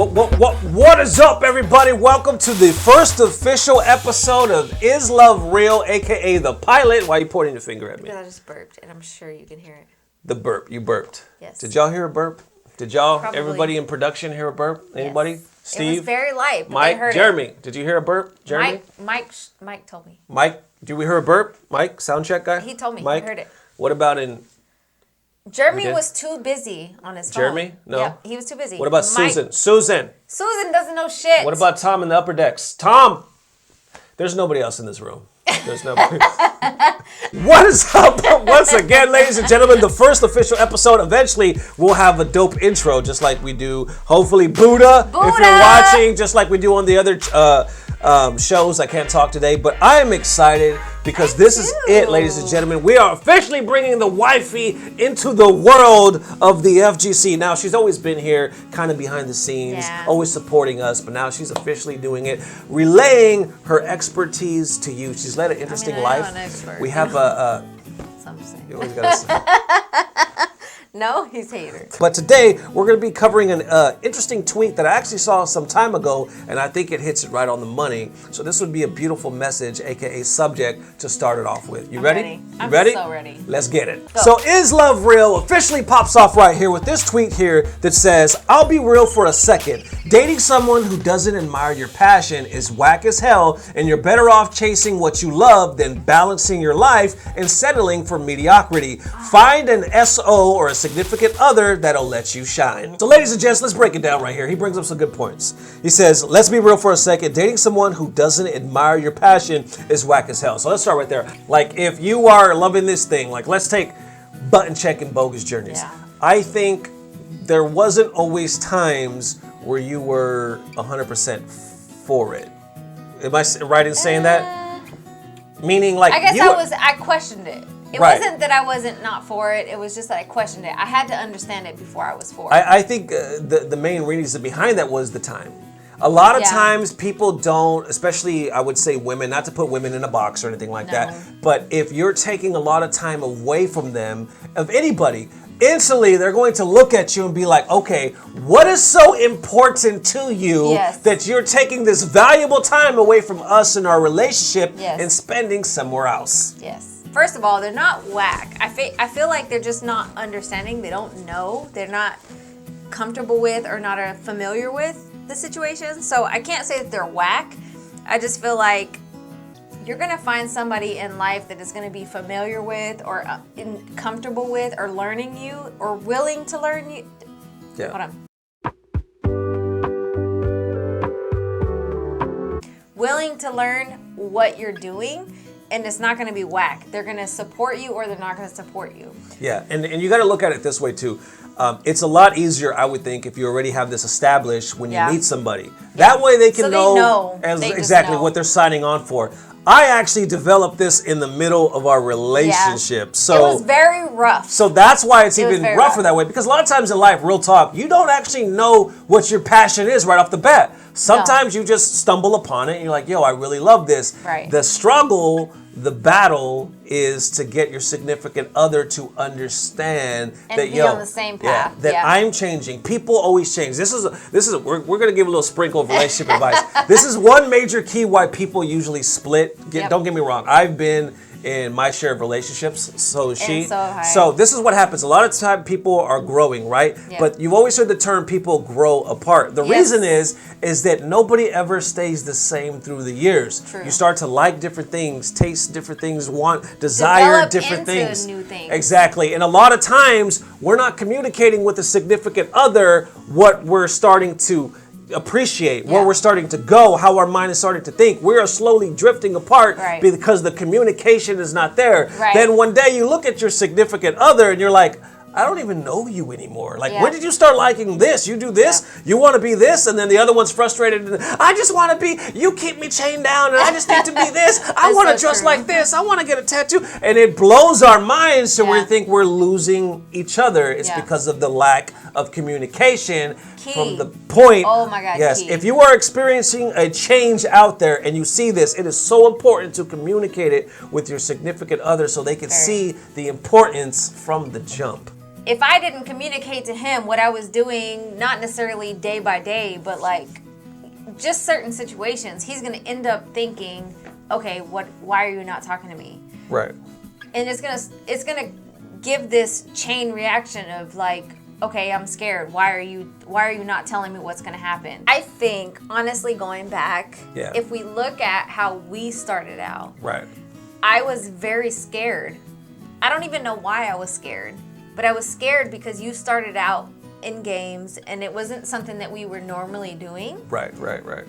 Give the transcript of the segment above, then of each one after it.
What is up, everybody? Welcome to the first official episode of Is Love Real, aka the pilot. Why are you pointing your finger at me? Because I just burped, and I'm sure you can hear it. The burp. You burped. Yes. Did y'all hear a burp? Did y'all, Probably. everybody in production, hear a burp? Anybody? Yes. Steve? It was very light, but Mike? they heard Jeremy? it. Did you hear a burp? Jeremy? Mike told me. Mike? Did we hear a burp? Mike? Sound check guy? He told me. Mike? I heard it. What about in... Jeremy was too busy on his phone. Jeremy? No? Yeah, he was too busy. What about Mike, Susan? Susan! Susan doesn't know shit. What about Tom in the upper decks? Tom! There's nobody else in this room. There's nobody. What is up? Once again, ladies and gentlemen, the first official episode. Eventually, we'll have a dope intro, just like we do, hopefully, Buuda, if you're watching, just like we do on the other shows. I can't talk today, but I am excited because this is it, ladies and gentlemen. We are officially bringing the wifey into the world of the FGC. Now, she's always been here, kind of behind the scenes, always supporting us, but now she's officially doing it, relaying her expertise to you. She's led an interesting life. I'm an expert. We have Something. you always gotta say. No, he's a hater. But today, we're going to be covering an interesting tweet that I actually saw some time ago, and I think it hits it right on the money. So this would be a beautiful message, aka subject, to start it off with. You ready? I'm ready? so ready. Let's get it. Go. So Is Love Real officially pops off right here with this tweet here that says, I'll be real for a second. Dating someone who doesn't admire your passion is whack as hell, and you're better off chasing what you love than balancing your life and settling for mediocrity. Find an SO or a significant other that'll let you shine. So ladies and gents, let's break it down right here. He brings up some good points. He says, let's be real for a second. Dating someone who doesn't admire your passion is whack as hell. So let's start right there. Like, if you are loving this thing, like, let's take button check and bogus journeys. Yeah. I think there wasn't always times where you were 100% for it. Am I right in saying that? Meaning, like, I guess I questioned it. It wasn't that I wasn't not for it. It was just that I questioned it. I had to understand it before I was for it. I think the main reason behind that was the time. A lot of times people don't, especially I would say women, not to put women in a box or anything like that, but if you're taking a lot of time away from them, of anybody, instantly they're going to look at you and be like, okay, what is so important to you that you're taking this valuable time away from us and our relationship and spending somewhere else? Yes. First of all, they're not whack. I feel like they're just not understanding. They don't know. They're not comfortable with or not familiar with the situation. So I can't say that they're whack. I just feel like you're going to find somebody in life that is going to be familiar with or comfortable with or learning you or willing to learn you. Yeah. Hold on. Willing to learn what you're doing. And it's not going to be whack. They're going to support you or they're not going to support you. Yeah, and you got to look at it this way too. It's a lot easier, I would think, if you already have this established when you meet somebody. That way they can know exactly what they're signing on for. I actually developed this in the middle of our relationship. Yeah. So it was very rough. So that's why it's even rougher that way. Because a lot of times in life, real talk, you don't actually know what your passion is right off the bat. Sometimes you just stumble upon it and you're like, yo, I really love this. Right. The struggle, the battle is to get your significant other to understand and that be on the same path. That I'm changing. People always change. We're gonna give a little sprinkle of relationship advice. This is one major key why people usually split. Don't get me wrong. I've been in my share of relationships, so is she. So this is what happens. A lot of time people are growing, right? But you've always heard the term people grow apart. The reason is that nobody ever stays the same through the years. True. You start to like different things, taste different things, desire different things. New things. Exactly. And a lot of times we're not communicating with a significant other what we're starting to appreciate, where we're starting to go, how our mind is starting to think. We are slowly drifting apart because the communication is not there. Then one day you look at your significant other and you're like, I don't even know you anymore. Like, when did you start liking this? You do this, you want to be this, and then the other one's frustrated. And, I just want to be, you keep me chained down, and I just need to be this. I want to dress like this. I want to get a tattoo. And it blows our minds to where we think we're losing each other. It's because of the lack of communication from the point. Oh my God, yes, if you are experiencing a change out there and you see this, it is so important to communicate it with your significant other so they can see the importance from the jump. if I didn't communicate to him what I was doing, not necessarily day by day, but like just certain situations, he's gonna end up thinking, okay, why are you not talking to me? Right. And it's gonna give this chain reaction of like, okay, I'm scared. Why are you not telling me what's gonna happen? I think honestly, going back, if we look at how we started out, right, I was very scared. I don't even know why I was scared, but I was scared because you started out in games and it wasn't something that we were normally doing. Right.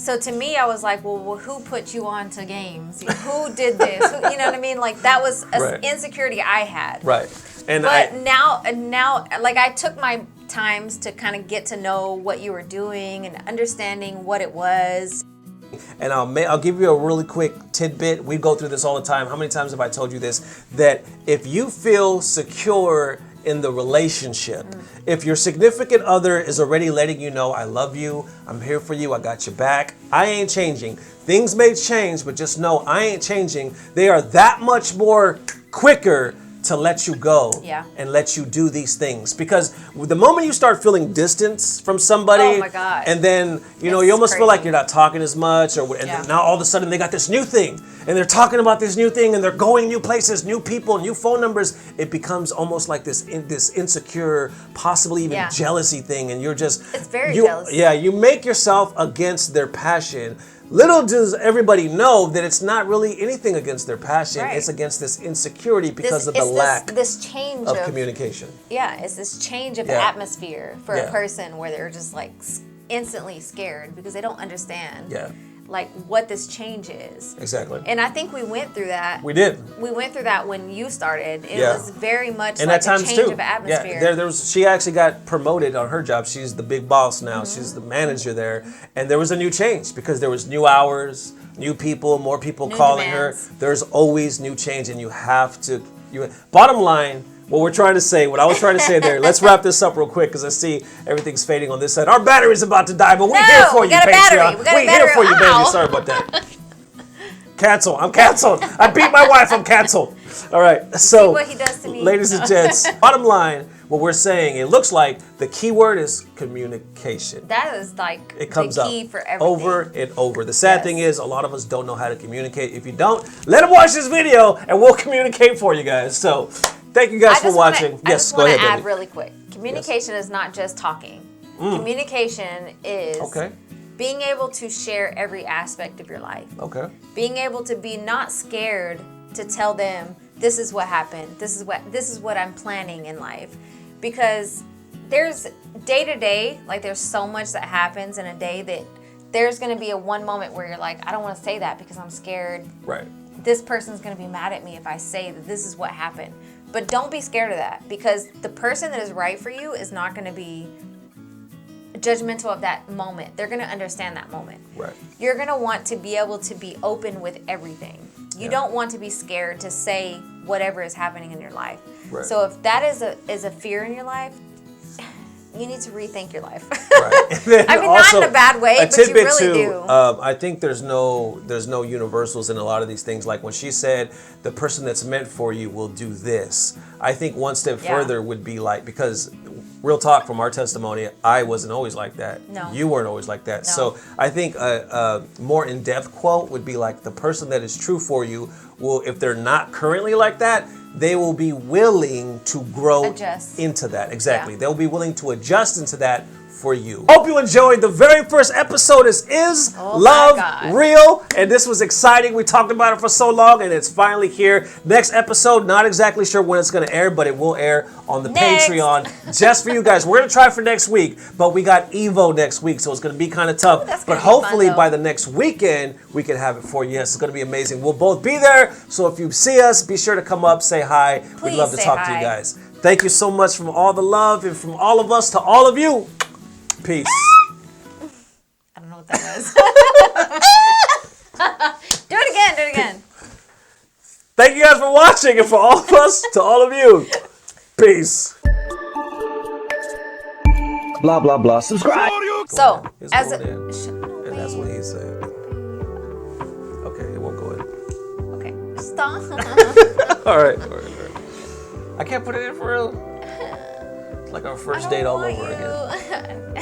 So to me, I was like, well, who put you on to games? Who did this? You know what I mean? Like that was an insecurity I had. Right. Now, like I took my times to kind of get to know what you were doing and understanding what it was. And I'll give you a really quick tidbit. We go through this all the time. How many times have I told you this? That if you feel secure in the relationship, if your significant other is already letting you know, I love you, I'm here for you, I got your back, I ain't changing. Things may change, but just know I ain't changing. They are that much more quicker to let you go and let you do these things. Because the moment you start feeling distance from somebody, oh my God, and then you almost feel like you're not talking as much, and then now all of a sudden they got this new thing, and they're talking about this new thing, and they're going new places, new people, new phone numbers. It becomes almost like this insecure, possibly even jealousy thing, and you're just it's very jealous. Yeah, you make yourself against their passion. Little does everybody know that it's not really anything against their passion. Right. It's against this insecurity because of the lack this change of communication. Yeah, it's this change of atmosphere for a person where they're just like instantly scared because they don't understand like what this change is. Exactly. And I think we went through that. We did. We went through that when you started. It was very much and like at times a change too. of atmosphere. Yeah, there was. She actually got promoted on her job. She's the big boss now. She's the manager there, and there was a new change because there was new hours, new people, more people calling demands. her. There's always new change, and you have to. Bottom line. What I was trying to say there, let's wrap this up real quick because I see everything's fading on this side. Our battery's about to die, but we're here for you, Patreon. We're here for you, baby. Sorry about that. Cancel. I'm canceled. I beat my wife. I'm canceled. All right. So, see what he does to me. Ladies and gents, bottom line, what we're saying, it looks like the key word is communication. That is like it comes the key up for everything. Over and over. The sad thing is, a lot of us don't know how to communicate. If you don't, let them watch this video and we'll communicate for you guys. So, thank you guys for watching. I just go ahead, add baby. really quick. Communication is not just talking. Communication is being able to share every aspect of your life. Okay. Being able to be not scared to tell them this is what happened. This is what I'm planning in life. Because there's day to day, like there's so much that happens in a day that there's going to be a one moment where you're like, I don't want to say that because I'm scared. Right. This person's going to be mad at me if I say that this is what happened. But don't be scared of that because the person that is right for you is not going to be judgmental of that moment. They're going to understand that moment. Right. You're going to want to be able to be open with everything. You don't want to be scared to say whatever is happening in your life. Right. So if that is a fear in your life, you need to rethink your life. Right. I mean, also, not in a bad way, but you really do. I think there's no universals in a lot of these things. Like when she said, the person that's meant for you will do this. I think one step further would be like, because real talk from our testimony, I wasn't always like that. No. You weren't always like that. No. So I think a more in-depth quote would be like, the person that is true for you will, if they're not currently like that, they will be willing to grow into that. Exactly. Yeah. They'll be willing to adjust into that for you. Hope you enjoyed the very first episode. Is Love Real? And this was exciting. We talked about it for so long and it's finally here. Next episode, not exactly sure when it's going to air, but it will air on the Patreon just for you guys. We're going to try for next week, but we got Evo next week, so it's going to be kind of tough. But hopefully by the next weekend, we can have it for you. Yes, it's going to be amazing. We'll both be there. So if you see us, be sure to come up, say hi. Please We'd love to talk to you guys. Thank you so much from all the love and from all of us to all of you. Peace. I don't know what that was. Do it again. Thank you guys for watching, and for all of us to all of you. Peace. Blah, blah, blah. Subscribe. So, and that's what he said. Okay, it won't go in. Okay, stop. All right. I can't put it in for real. It's like our first date all over again. again.